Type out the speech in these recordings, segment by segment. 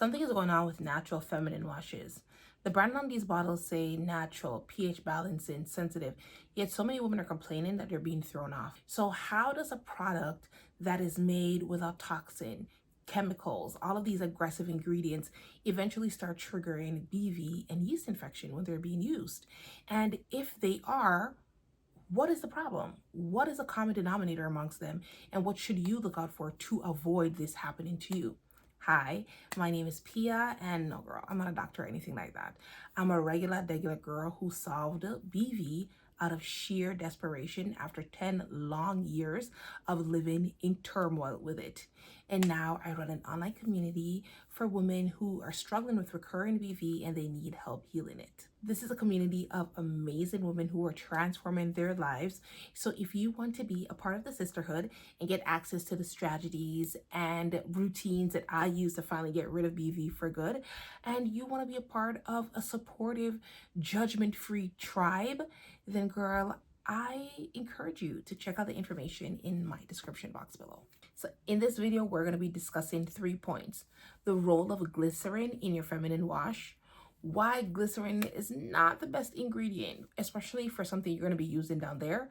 Something is going on with natural feminine washes. The brand on these bottles say natural, pH balancing, sensitive, yet so many women are complaining that they're being thrown off. So how does a product that is made without toxin, chemicals, all of these aggressive ingredients eventually start triggering BV and yeast infection when they're being used? And if they are, what is the problem? What is a common denominator amongst them? And what should you look out for to avoid this happening to you? Hi, my name is Pia, and no girl, I'm not a doctor or anything like that. I'm a regular girl who solved BV out of sheer desperation after 10 long years of living in turmoil with it. And now I run an online community for women who are struggling with recurring BV and they need help healing it. This is a community of amazing women who are transforming their lives. So if you want to be a part of the Sisterhood and get access to the strategies and routines that I use to finally get rid of BV for good, and you want to be a part of a supportive, judgment-free tribe, then girl, I encourage you to check out the information in my description box below. So in this video, we're going to be discussing 3 points: the role of glycerin in your feminine wash, why glycerin is not the best ingredient, especially for something you're going to be using down there.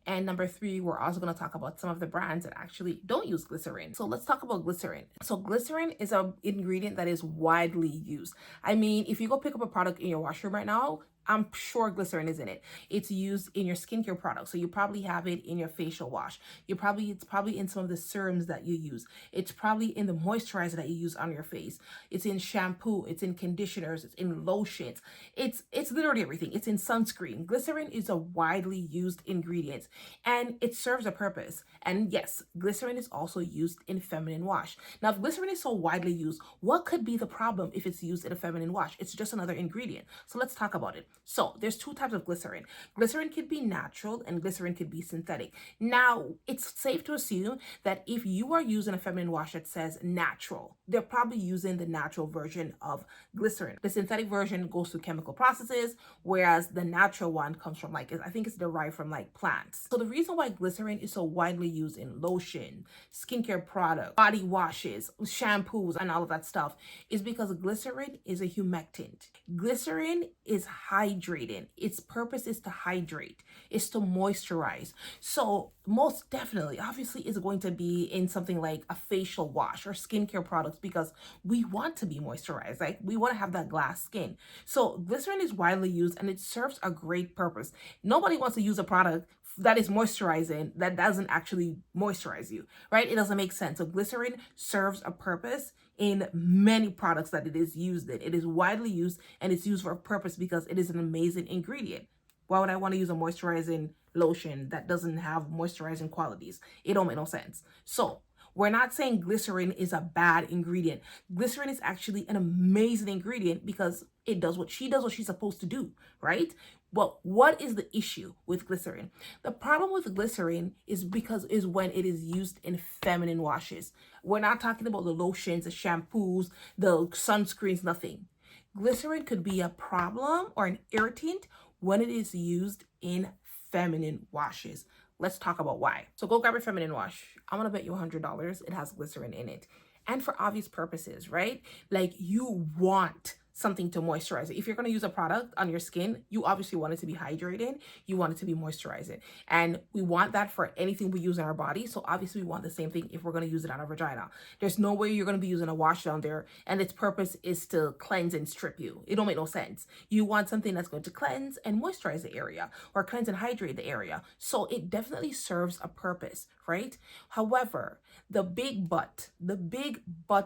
And number 3, we're also going to talk about some of the brands that actually don't use glycerin. So let's talk about glycerin. So glycerin is an ingredient that is widely used. I mean, if you go pick up a product in your washroom right now, I'm sure glycerin is in it. It's used in your skincare products. So you probably have it in your facial wash. It's probably in some of the serums that you use. It's probably in the moisturizer that you use on your face. It's in shampoo, it's in conditioners, it's in lotions. It's literally everything. It's in sunscreen. Glycerin is a widely used ingredient and it serves a purpose. And yes, glycerin is also used in feminine wash. Now, if glycerin is so widely used, what could be the problem if it's used in a feminine wash? It's just another ingredient. So let's talk about it. So there's 2 types of glycerin. Glycerin could be natural and glycerin could be synthetic. Now, it's safe to assume that if you are using a feminine wash that says natural, they're probably using the natural version of glycerin. The synthetic version goes through chemical processes, whereas the natural one comes from I think it's derived from plants. So the reason why glycerin is so widely used in lotion, skincare products, body washes, shampoos, and all of that stuff is because glycerin is a humectant. Glycerin is hydrating. Its purpose is to hydrate, is to moisturize. So most definitely, obviously, is going to be in something like a facial wash or skincare products because we want to be moisturized. We want to have that glass skin. So glycerin is widely used and it serves a great purpose. Nobody wants to use a product that is moisturizing that doesn't actually moisturize you, right? It doesn't make sense. So glycerin serves a purpose in many products that it is used in. It is widely used and it's used for a purpose because it is an amazing ingredient. Why would I want to use a moisturizing lotion that doesn't have moisturizing qualities? It don't make no sense. So we're not saying glycerin is a bad ingredient. Glycerin is actually an amazing ingredient because it does what she's supposed to do, right? Well, what is the issue with glycerin? The problem with glycerin is when it is used in feminine washes. We're not talking about the lotions, the shampoos, the sunscreens, nothing. Glycerin could be a problem or an irritant when it is used in feminine washes. Let's talk about why. So go grab your feminine wash. I'm gonna bet you $100 it has glycerin in it. And for obvious purposes, right? You want something to moisturize it. If you're going to use a product on your skin, you obviously want it to be hydrating. You want it to be moisturizing. And we want that for anything we use in our body. So obviously we want the same thing if we're going to use it on our vagina. There's no way you're going to be using a wash down there and its purpose is to cleanse and strip you. It don't make no sense. You want something that's going to cleanse and moisturize the area or cleanse and hydrate the area. So it definitely serves a purpose, right? However, the big but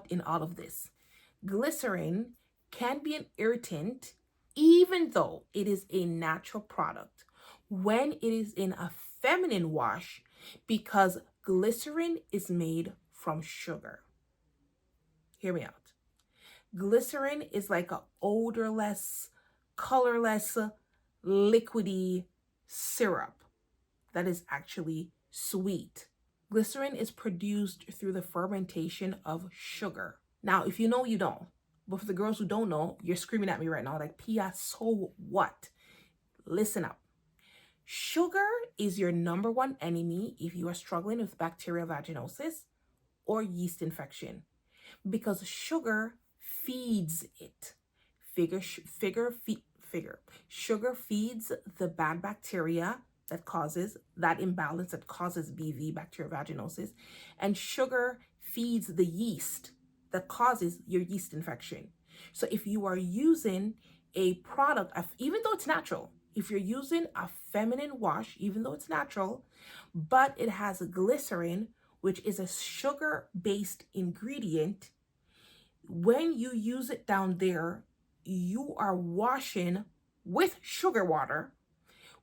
in all of this, glycerin can be an irritant even though it is a natural product when it is in a feminine wash because glycerin is made from sugar. Hear me out. Glycerin is like a odorless, colorless, liquidy syrup that is actually sweet. Glycerin is produced through the fermentation of sugar. Now, if you know, you don't. But for the girls who don't know, you're screaming at me right now Pia, so what? Listen up. Sugar is your number 1 enemy if you are struggling with bacterial vaginosis or yeast infection because sugar feeds it. Sugar feeds the bad bacteria that causes that imbalance, that causes BV, bacterial vaginosis, and sugar feeds the yeast that causes your yeast infection. So if you are using a product, even though it's natural, if you're using a feminine wash, even though it's natural, but it has glycerin, which is a sugar-based ingredient, when you use it down there, you are washing with sugar water,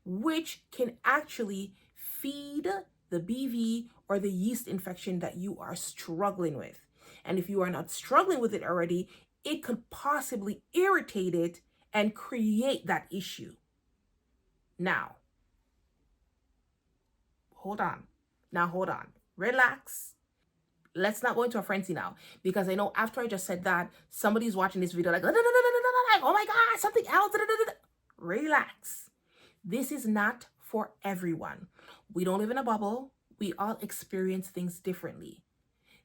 which can actually feed the BV or the yeast infection that you are struggling with. And if you are not struggling with it already, it could possibly irritate it and create that issue. Now, hold on. Relax. Let's not go into a frenzy now, because I know after I just said that, somebody's watching this video like, oh my God, something else. Relax. This is not for everyone. We don't live in a bubble. We all experience things differently.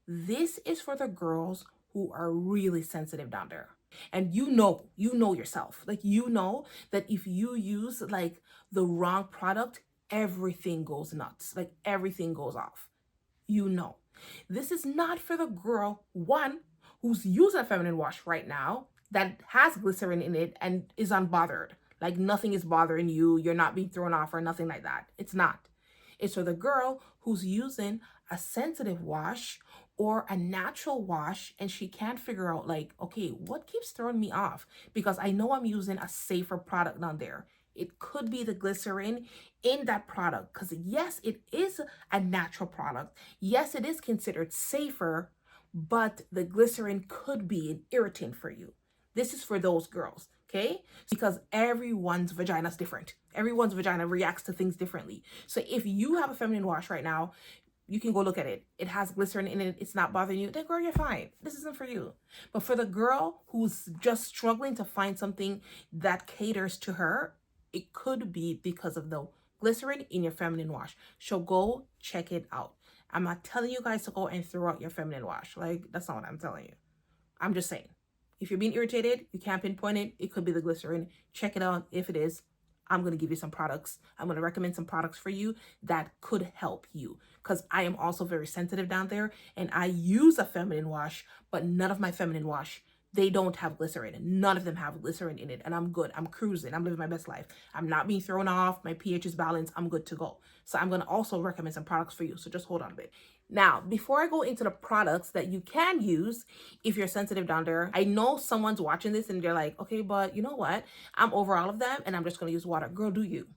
This is for the girls who are really sensitive down there. And you know yourself. Like, you know that if you use like the wrong product, everything goes nuts. Like, everything goes off. You know. This is not for the girl, one, who's using a feminine wash right now that has glycerin in it and is unbothered. Like, nothing is bothering you. You're not being thrown off or nothing like that. It's not. It's for the girl who's using a sensitive wash or a natural wash, and she can't figure out, like, okay, what keeps throwing me off? Because I know I'm using a safer product down there. It could be the glycerin in that product, because yes, it is a natural product. Yes, it is considered safer, but the glycerin could be an irritant for you. This is for those girls, okay? Because everyone's vagina is different. Everyone's vagina reacts to things differently. So if you have a feminine wash right now, you can go look at it. It has glycerin in it. It's not bothering you. Then, girl, you're fine. This isn't for you. But for the girl who's just struggling to find something that caters to her, it could be because of the glycerin in your feminine wash. So go check it out. I'm not telling you guys to go and throw out your feminine wash. Like, that's not what I'm telling you. I'm just saying, if you're being irritated, you can't pinpoint it. It could be the glycerin. Check it out. If it is, I'm going to give you some products. I'm going to recommend some products for you that could help you, because I am also very sensitive down there, and I use a feminine wash, but none of my feminine wash, they don't have glycerin. None of them have glycerin in it, and I'm good. I'm cruising. I'm living my best life. I'm not being thrown off. My pH is balanced. I'm good to go. So I'm going to also recommend some products for you. So just hold on a bit. Now, before I go into the products that you can use if you're sensitive down there, I know someone's watching this and they're like, okay, but you know what? I'm over all of them and I'm just going to use water. Girl, do you?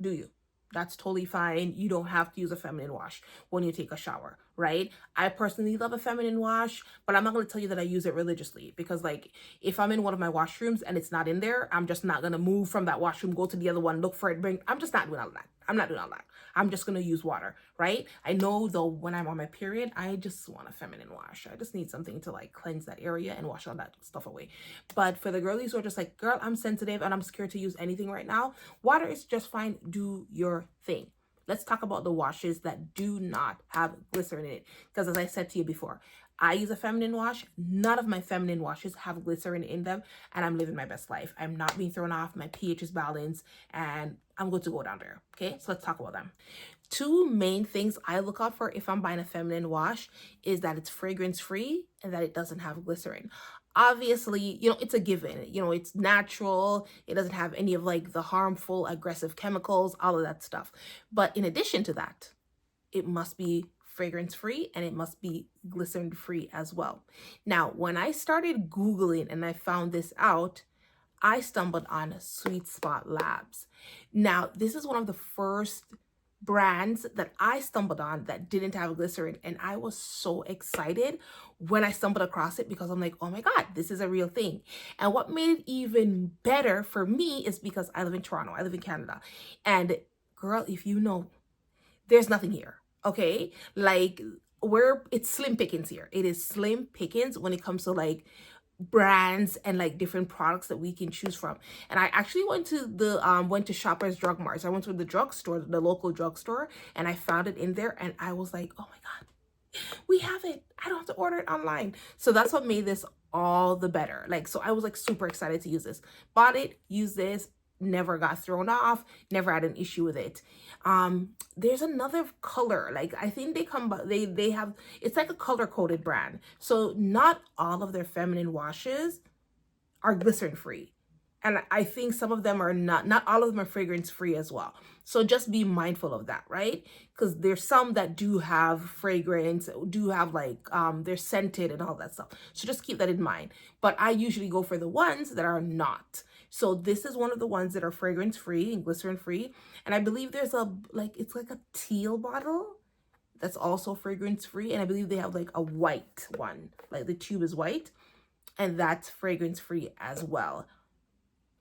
Do you? That's totally fine. You don't have to use a feminine wash when you take a shower, right? I personally love a feminine wash, but I'm not going to tell you that I use it religiously, because like, if I'm in one of my washrooms and it's not in there, I'm just not going to move from that washroom, go to the other one, look for it, I'm just not doing all that. I'm not doing all that. I'm just going to use water, right? I know though, when I'm on my period, I just want a feminine wash. I just need something to like cleanse that area and wash all that stuff away. But for the girlies who are just like, girl, I'm sensitive and I'm scared to use anything right now, water is just fine. Do your thing. Let's talk about the washes that do not have glycerin in it. Because as I said to you before, I use a feminine wash. None of my feminine washes have glycerin in them, and I'm living my best life. I'm not being thrown off. My pH is balanced, and I'm good to go down there. Okay, so let's talk about them. Two main things I look out for if I'm buying a feminine wash is that it's fragrance free and that it doesn't have glycerin. Obviously, you know, it's a given. You know, it's natural. It doesn't have any of like the harmful, aggressive chemicals, all of that stuff. But in addition to that, it must be fragrance free and it must be glycerin free as well. Now, when I started Googling and I found this out, I stumbled on Sweet Spot Labs. Now, this is one of the first brands that I stumbled on that didn't have glycerin, and I was so excited when I stumbled across it, because I'm like, oh my God, this is a real thing. And what made it even better for me is because I live in Toronto, I live in Canada, and girl, if you know, there's nothing here, okay? Like, it's slim pickings here. It is slim pickings when it comes to like brands and like different products that we can choose from. And I actually went to Shoppers Drug Mart. I went to the drugstore, the local drugstore, and I found it in there, and I was like, oh my God, we have it. I don't have to order it online. So that's what made this all the better. Like, so I was like super excited to use this. Bought it, used this, never got thrown off, never had an issue with it. There's another color, like I think they have, it's like a color coded brand. So not all of their feminine washes are glycerin free. And I think some of them are not all of them are fragrance free as well. So just be mindful of that, right? Because there's some that do have fragrance, do have like, they're scented and all that stuff. So just keep that in mind. But I usually go for the ones that are not. So this is one of the ones that are fragrance free and glycerin free. And I believe there's it's like a teal bottle that's also fragrance free. And I believe they have like a white one, like the tube is white, and that's fragrance free as well.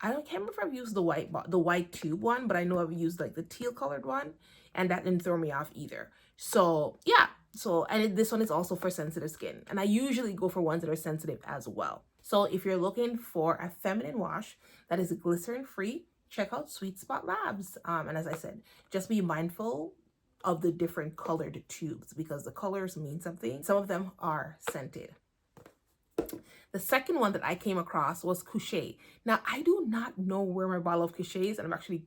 Can't remember if I've used the white tube one, but I know I've used like the teal colored one, and that didn't throw me off either. So yeah, this one is also for sensitive skin, and I usually go for ones that are sensitive as well. So if you're looking for a feminine wash that is glycerin free, check out Sweet Spot Labs. And as I said, just be mindful of the different colored tubes because the colors mean something. Some of them are scented. The second one that I came across was Couché. Now, I do not know where my bottle of Couché is, and I'm actually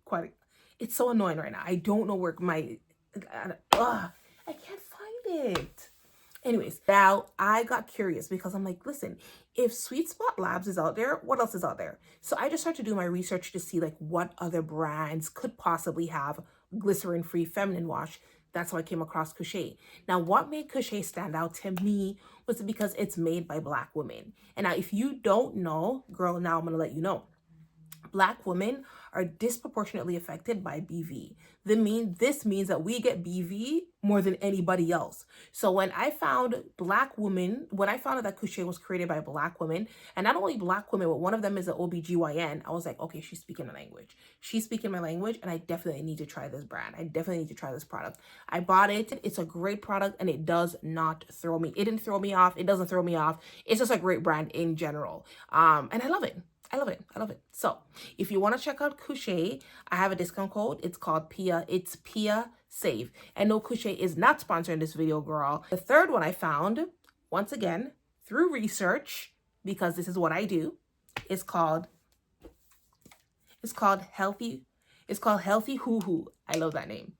it's so annoying right now. I don't know where I can't find it. Anyways, now I got curious because I'm like, listen, if Sweet Spot Labs is out there, what else is out there? So I just started to do my research to see like what other brands could possibly have glycerin-free feminine wash. That's how I came across Couché. Now, what made Couché stand out to me was because it's made by Black women. And now, if you don't know, girl, now I'm going to let you know. Black women are disproportionately affected by BV. This means that we get BV more than anybody else. So when I found out that Couché was created by Black women, and not only Black women, but one of them is an OBGYN, I was like, okay, she's speaking my language. She's speaking my language, and I definitely need to try this brand. I definitely need to try this product. I bought it. It's a great product, and it does not throw me. It didn't throw me off. It doesn't throw me off. It's just a great brand in general. And I love it. I love it. I love it. So if you want to check out Couché, I have a discount code. It's called PIA. It's PIA Save. And no, Couché is not sponsoring this video, girl. The third one I found, once again, through research, because this is what I do, is called Healthy Hoo Hoo. I love that name.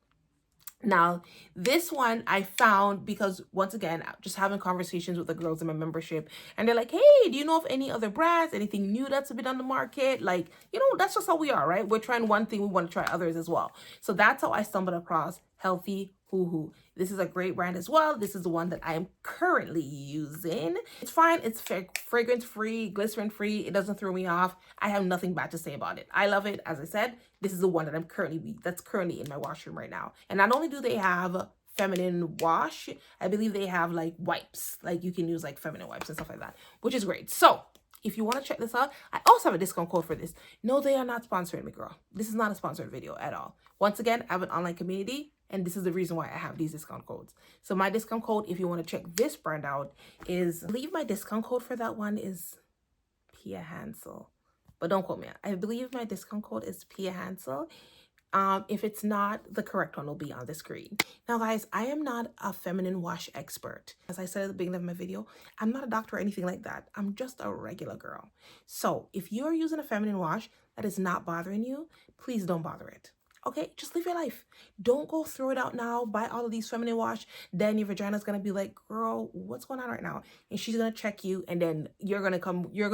Now, this one I found because, once again, just having conversations with the girls in my membership, and they're like, hey, do you know of any other brands, anything new that's been on the market? Like, that's just how we are, right? We're trying one thing, we want to try others as well. So that's how I stumbled across Healthy Hoo Hoo. This is a great brand as well. This is the one that I am currently using. It's fine. It's fragrance free, glycerin free. It doesn't throw me off. I have nothing bad to say about it. I love it. As I said, this is the one that that's currently in my washroom right now. And not only do they have feminine wash, I believe they have like wipes. Like you can use like feminine wipes and stuff like that, which is great. So if you want to check this out, I also have a discount code for this. No, they are not sponsoring me, girl. This is not a sponsored video at all. Once again, I have an online community, and this is the reason why I have these discount codes. So my discount code, if you want to check this brand out, I believe my discount code for that one is Pia Hansel. But don't quote me. I believe my discount code is Pia Hansel. If it's not, the correct one will be on the screen. Now, guys, I am not a feminine wash expert. As I said at the beginning of my video, I'm not a doctor or anything like that. I'm just a regular girl. So if you're using a feminine wash that is not bothering you, please don't bother it. Okay, just live your life. Don't go throw it out now, buy all of these feminine wash. Then your vagina's gonna be like, girl, what's going on right now? And she's gonna check you, and then you're gonna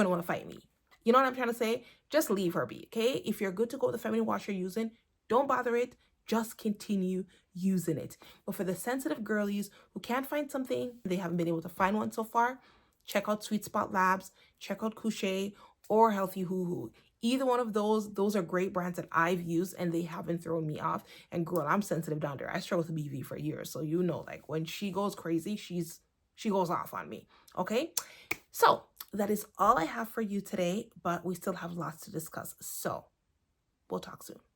wanna fight me. You know what I'm trying to say? Just leave her be, okay? If you're good to go with the feminine wash you're using, don't bother it. Just continue using it. But for the sensitive girlies who can't find something, they haven't been able to find one so far, check out Sweet Spot Labs, check out Couché, or Healthy Hoo Hoo. Either one of those are great brands that I've used, and they haven't thrown me off. And girl, I'm sensitive down there. I struggle with BV for years. So like when she goes crazy, she goes off on me. Okay? So that is all I have for you today, but we still have lots to discuss. So we'll talk soon.